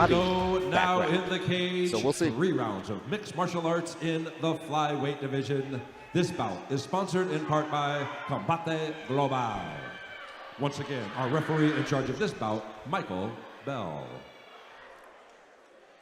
Bobby now background. in the cage. So we'll see. 3 rounds of mixed martial arts in the flyweight division. This bout is sponsored in part by Combate Global. Once again, our referee in charge of this bout, Michael Bell.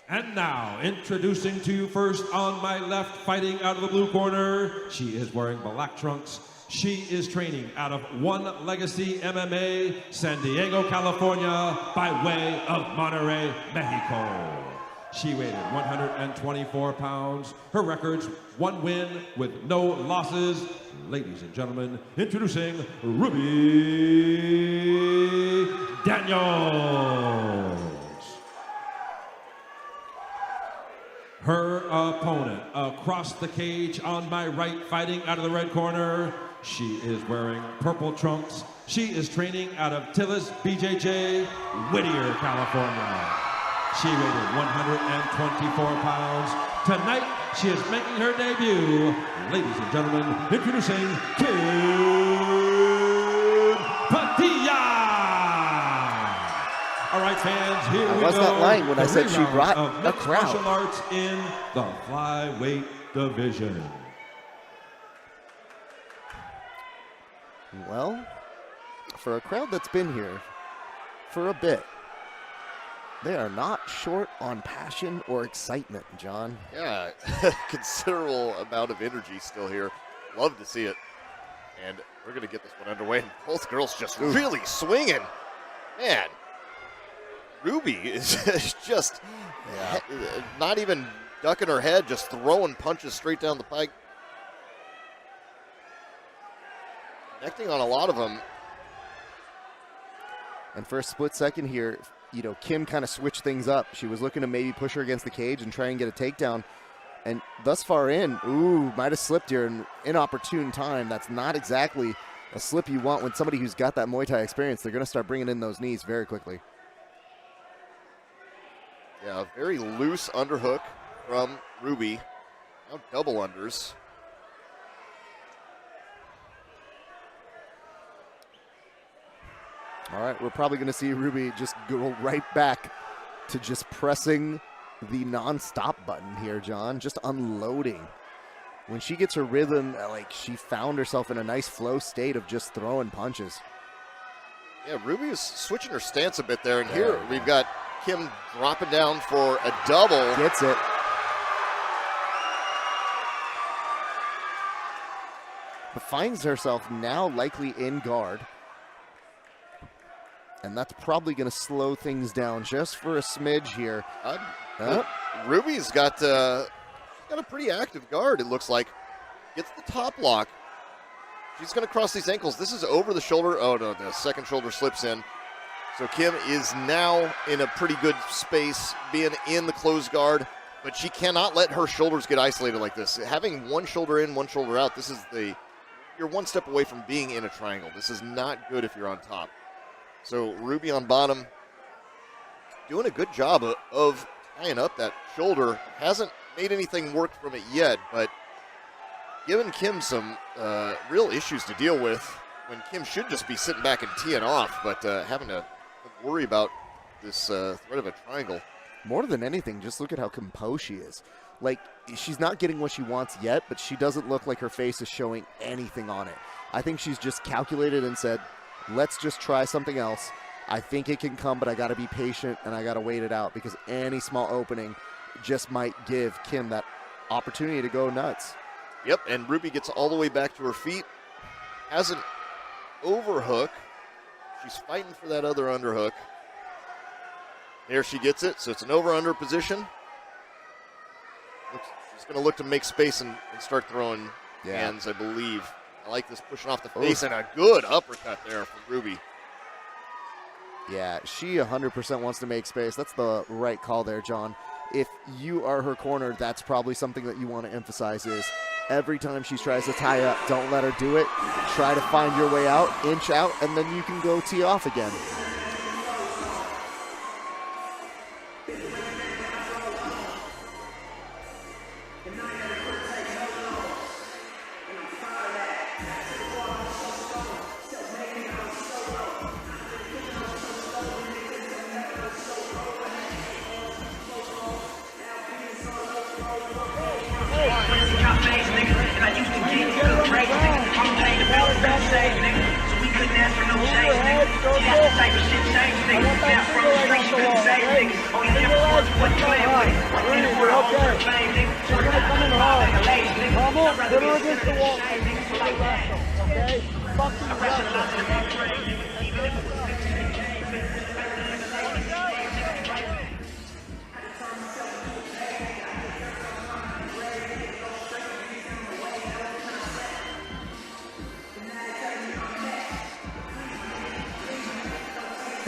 And now, introducing to you first on my left, fighting out of the blue corner, she is wearing black trunks. She is training out of One Legacy MMA, San Diego, California, by way of Monterrey, Mexico. She weighed 124 pounds. Her records, 1 win with no losses. Ladies and gentlemen, introducing Ruby Daniels. Her opponent across the cage on my right, fighting out of the red corner. She is wearing purple trunks. She is training out of Tillis BJJ, Whittier, California. She weighed 124 pounds. Tonight, she is making her debut. Ladies and gentlemen, introducing Kimberly Padilla. All right, fans, here we go. I was not lying when I said she brought of a mixed crowd. martial arts in the flyweight division. Well, for a crowd that's been here for a bit, they are not short on passion or excitement, John. Yeah, considerable amount of energy still here. Love to see it. And we're going to get this one underway. And both girls just really swinging. Man, Ruby is just not even ducking her head, just throwing punches straight down the pike. Connecting on a lot of them. And for a split second here, you know, Kim kind of switched things up. She was looking to maybe push her against the cage and try and get a takedown. And thus far in, might have slipped here in inopportune time. That's not exactly a slip you want when somebody who's got that Muay Thai experience. They're going to start bringing in those knees very quickly. Yeah, a very loose underhook from Ruby. Now double unders. All right, we're probably going to see Ruby just go right back to just pressing the non-stop button here, John, just unloading. When she gets her rhythm, like she found herself in a nice flow state of just throwing punches. Yeah, Ruby is switching her stance a bit there, and here we've got Kim dropping down for a double. Gets it. But finds herself now likely in guard. And that's probably going to slow things down just for a smidge here. Ruby's got a pretty active guard, it looks like. Gets the top lock. She's going to cross these ankles. This is over the shoulder. Oh, no, the second shoulder slips in. So Kim is now in a pretty good space, being in the closed guard, but she cannot let her shoulders get isolated like this. Having one shoulder in, one shoulder out, you're one step away from being in a triangle. This is not good if you're on top. So Ruby on bottom, doing a good job of tying up that shoulder. Hasn't made anything work from it yet, but giving Kim some real issues to deal with when Kim should just be sitting back and teeing off, but having to worry about this threat of a triangle. More than anything, just look at how composed she is. Like, she's not getting what she wants yet, but she doesn't look like her face is showing anything on it. I think she's just calculated and said, let's just try something else. I think it can come, but I got to be patient and I got to wait it out because any small opening just might give Kim that opportunity to go nuts. Yep, and Ruby gets all the way back to her feet. Has an overhook. She's fighting for that other underhook. There she gets it, so it's an over-under position. She's going to look to make space and start throwing hands, I believe. I like this pushing off the face and a good uppercut there from Ruby. Yeah, she 100% wants to make space. That's the right call there, John. If you are her corner, that's probably something that you want to emphasize is every time she tries to tie up, don't let her do it. Try to find your way out, inch out, and then you can go tee off again.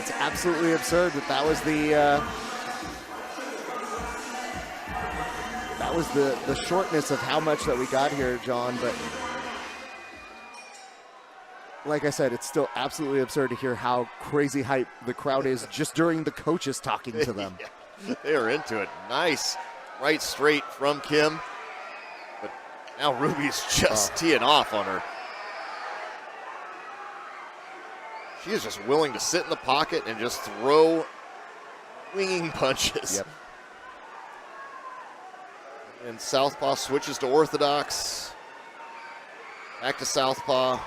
It's absolutely absurd that was the shortness of how much that we got here, John, but like I said, it's still absolutely absurd to hear how crazy hype the crowd is just during the coaches talking to them. Yeah, they are into it. Nice right straight from Kim, but now Ruby's just teeing off on her. She is just willing to sit in the pocket and just throw winging punches. Yep. And southpaw switches to orthodox. Back to southpaw.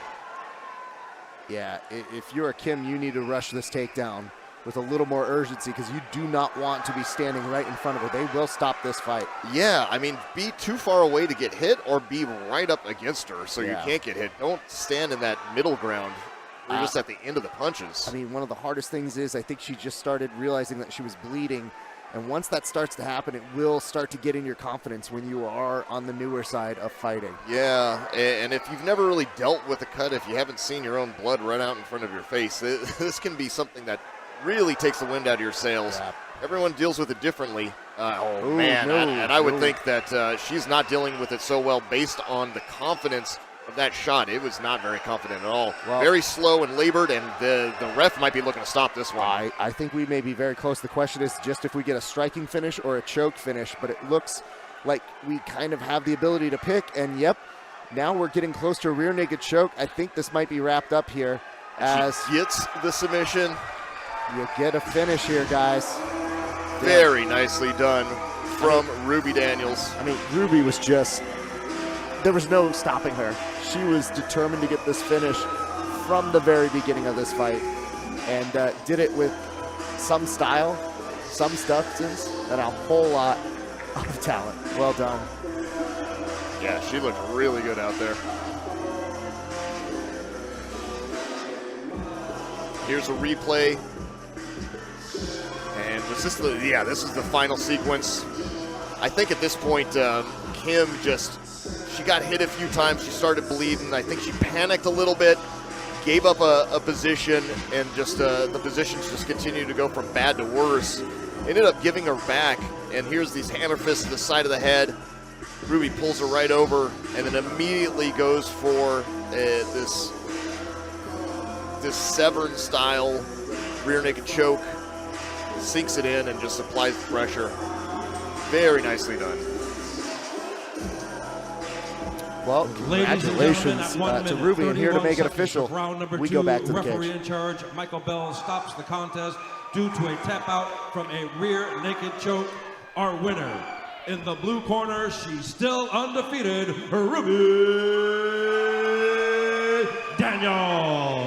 Yeah, if you're a Kim, you need to rush this takedown with a little more urgency because you do not want to be standing right in front of her. They will stop this fight. Yeah, I mean, be too far away to get hit or be right up against her so you can't get hit. Don't stand in that middle ground. We're just at the end of the punches. I mean, one of the hardest things is I think she just started realizing that she was bleeding. And once that starts to happen, it will start to get in your confidence when you are on the newer side of fighting. Yeah, and if you've never really dealt with a cut, if you haven't seen your own blood run out in front of your face, this can be something that really takes the wind out of your sails. Yeah. Everyone deals with it differently. I would think that she's not dealing with it so well based on the confidence of that shot. It was not very confident at all. Well, very slow and labored, and the ref might be looking to stop this one. I think we may be very close. The question is just if we get a striking finish or a choke finish, but it looks like we kind of have the ability to pick, and yep, now we're getting close to a rear naked choke. I think this might be wrapped up here. As she gets the submission. You get a finish here, guys. Very nicely done from Ruby Daniels. I mean, Ruby was just, there was no stopping her. She was determined to get this finish from the very beginning of this fight and did it with some style, some substance, and a whole lot of talent. Well done. Yeah, she looked really good out there. Here's a replay. And was this this is the final sequence. I think at this point, Kim she got hit a few times. She started bleeding. I think she panicked a little bit, gave up a position, and just the positions just continued to go from bad to worse. Ended up giving her back, and here's these hammer fists to the side of the head. Ruby pulls her right over, and then immediately goes for this Severn-style rear naked choke. Sinks it in and just applies the pressure. Very nicely done. Well, congratulations to Ruby, and here to make it official, we go back to the cage. Referee in charge, Michael Bell, stops the contest due to a tap out from a rear naked choke. Our winner in the blue corner, she's still undefeated, Ruby Daniels.